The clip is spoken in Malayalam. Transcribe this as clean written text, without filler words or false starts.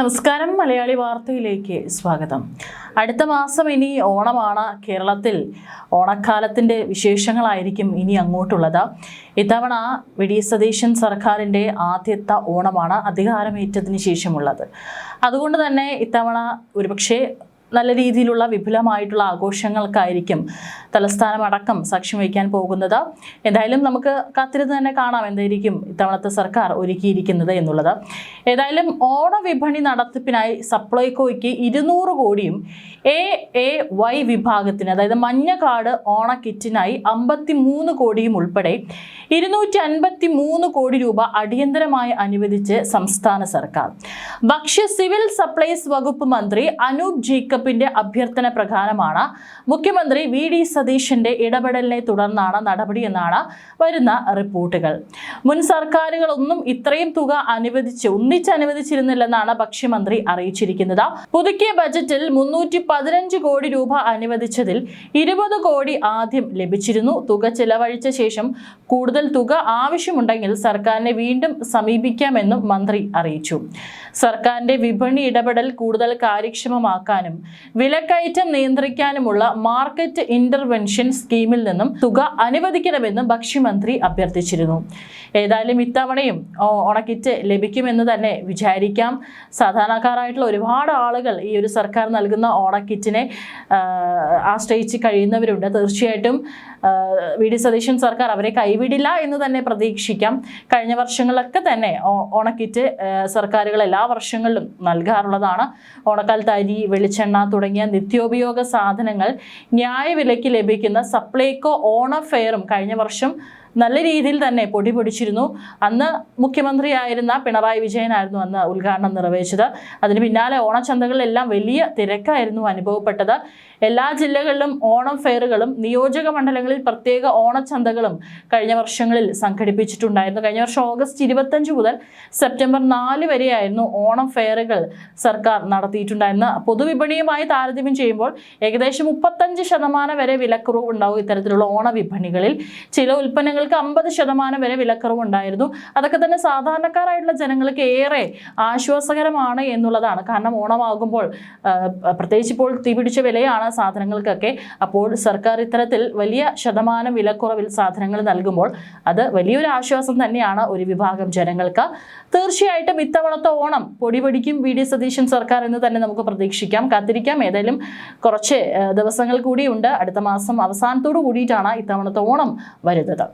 നമസ്കാരം, മലയാളി വാർത്തയിലേക്ക് സ്വാഗതം. അടുത്ത മാസം ഇനി ഓണമാണ്. കേരളത്തിൽ ഓണക്കാലത്തിൻ്റെ വിശേഷങ്ങളായിരിക്കും ഇനി അങ്ങോട്ടുള്ളത്. ഇത്തവണ വി.ഡി. സതീശൻ സർക്കാരിൻ്റെ ആദ്യത്തെ ഓണമാണ് അധികാരമേറ്റതിന് ശേഷമുള്ളത്. അതുകൊണ്ട് തന്നെ ഇത്തവണ ഒരുപക്ഷെ നല്ല രീതിയിലുള്ള വിപുലമായിട്ടുള്ള ആഘോഷങ്ങൾക്കായിരിക്കും തലസ്ഥാനം അടക്കം സാക്ഷ്യം വഹിക്കാൻ പോകുന്നത്. എന്തായാലും നമുക്ക് കാത്തിരുന്ന് തന്നെ കാണാം എന്തായിരിക്കും ഇത്തവണത്തെ സർക്കാർ ഒരുക്കിയിരിക്കുന്നത് എന്നുള്ളത്. ഏതായാലും ഓണവിപണി നടത്തിപ്പിനായി സപ്ലൈകോയ്ക്ക് 200 കോടിയും AAY വിഭാഗത്തിന്, അതായത് മഞ്ഞ കാർഡ് ഓണക്കിറ്റിനായി 53 കോടിയും ഉൾപ്പെടെ 253 കോടി രൂപ അടിയന്തരമായി അനുവദിച്ച് സംസ്ഥാന സർക്കാർ. ഭക്ഷ്യ സിവിൽ സപ്ലൈസ് വകുപ്പ് മന്ത്രി അനൂപ് ജേക്കബിന്റെ അഭ്യർത്ഥന പ്രകാരമാണ് മുഖ്യമന്ത്രി വി.ഡി. സതീശന്റെ ഇടപെടലിനെ തുടർന്നാണ് നടപടിയെന്നാണ് വരുന്ന റിപ്പോർട്ടുകൾ. മുൻ സർക്കാരുകളൊന്നും ഇത്രയും തുക ഒന്നിച്ചനുവദിച്ചിരുന്നില്ലെന്നാണ് ഭക്ഷ്യമന്ത്രി അറിയിച്ചിരിക്കുന്നത്. പുതുക്കിയ ബജറ്റിൽ 315 കോടി രൂപ അനുവദിച്ചതിൽ 20 കോടി ആദ്യം ലഭിച്ചിരുന്നു. തുക ചെലവഴിച്ച ശേഷം കൂടുതൽ തുക ആവശ്യമുണ്ടെങ്കിൽ സർക്കാരിനെ വീണ്ടും സമീപിക്കാമെന്നും മന്ത്രി അറിയിച്ചു. സർക്കാരിന്റെ വിപണി ഇടപെടൽ കൂടുതൽ കാര്യക്ഷമമാക്കാനും വിലക്കയറ്റം നിയന്ത്രിക്കാനുമുള്ള മാർക്കറ്റ് ഇന്റർവെൻഷൻ സ്കീമിൽ നിന്നും തുക അനുവദിക്കണമെന്നും ഭക്ഷ്യമന്ത്രി അഭ്യർത്ഥിച്ചിരുന്നു. ഏതായാലും ഇത്തവണയും ഓണക്കിറ്റ് ലഭിക്കുമെന്ന് തന്നെ വിചാരിക്കാം. സാധാരണക്കാരായിട്ടുള്ള ഒരുപാട് ആളുകൾ ഈ ഒരു സർക്കാർ നൽകുന്ന ഓണക്കിറ്റിനെ ആശ്രയിച്ച് കഴിയുന്നവരുണ്ട്. തീർച്ചയായിട്ടും വി.ഡി. സതീശൻ സർക്കാർ അവരെ കൈവിടില്ല എന്ന് തന്നെ പ്രതീക്ഷിക്കാം. കഴിഞ്ഞ വർഷങ്ങളിലൊക്കെ തന്നെ ഓണക്കിറ്റ് സർക്കാരുകൾ എല്ലാ വർഷങ്ങളിലും നൽകാറുള്ളതാണ്. ഓണക്കാലത്ത് അരി, വെളിച്ചെണ്ണ തുടങ്ങിയ നിത്യോപയോഗ സാധനങ്ങൾ ന്യായവിലയ്ക്ക് ലഭിക്കുന്ന സപ്ലൈകോ ഓണ ഫെയറും കഴിഞ്ഞ വർഷം നല്ല രീതിയിൽ തന്നെ പൊടിപൊടിച്ചിരുന്നു. അന്ന് മുഖ്യമന്ത്രിയായിരുന്ന പിണറായി വിജയനായിരുന്നു അന്ന് ഉദ്ഘാടനം നിർവഹിച്ചത്. അതിന് പിന്നാലെ ഓണച്ചന്തകളിലെല്ലാം വലിയ തിരക്കായിരുന്നു അനുഭവപ്പെട്ടത്. എല്ലാ ജില്ലകളിലും ഓണം ഫെയറുകളും നിയോജക മണ്ഡലങ്ങളിൽ പ്രത്യേക ഓണച്ചന്തകളും കഴിഞ്ഞ വർഷങ്ങളിൽ സംഘടിപ്പിച്ചിട്ടുണ്ടായിരുന്നു. കഴിഞ്ഞ വർഷം ഓഗസ്റ്റ് 25 മുതൽ സെപ്റ്റംബർ 4 വരെയായിരുന്നു ഓണം ഫെയറുകൾ സർക്കാർ നടത്തിയിട്ടുണ്ടായിരുന്ന. പൊതുവിപണിയുമായി താരതമ്യം ചെയ്യുമ്പോൾ ഏകദേശം 35% വരെ വിലക്കുറവ് ഉണ്ടാവും ഇത്തരത്തിലുള്ള ഓണവിപണികളിൽ. ചില ഉൽപ്പന്നങ്ങൾക്ക് 50% വരെ വിലക്കുറവുണ്ടായിരുന്നു. അതൊക്കെ തന്നെ സാധാരണക്കാരായിട്ടുള്ള ജനങ്ങൾക്ക് ഏറെ ആശ്വാസകരമാണ് എന്നുള്ളതാണ്. കാരണം ഓണമാകുമ്പോൾ പ്രത്യേകിച്ച് ഇപ്പോൾ തീപിടിച്ച വിലയാണ് സാധനങ്ങൾക്കൊക്കെ. അപ്പോൾ സർക്കാർ ഇത്തരത്തിൽ വലിയ ശതമാനം വിലക്കുറവിൽ സാധനങ്ങൾ നൽകുമ്പോൾ അത് വലിയൊരു ആശ്വാസം തന്നെയാണ് ഒരു വിഭാഗം ജനങ്ങൾക്ക്. തീർച്ചയായിട്ടും ഇത്തവണത്തെ ഓണം പൊടിപൊടിക്കും വി.ഡി. സതീശൻ സർക്കാർ എന്ന് തന്നെ നമുക്ക് പ്രതീക്ഷിക്കാം, കാത്തിരിക്കാം. ഏതായാലും കുറച്ച് ദിവസങ്ങൾ കൂടിയുണ്ട്. അടുത്ത മാസം അവസാനത്തോടു കൂടിയിട്ടാണ് ഇത്തവണത്തെ ഓണം വരുന്നത്.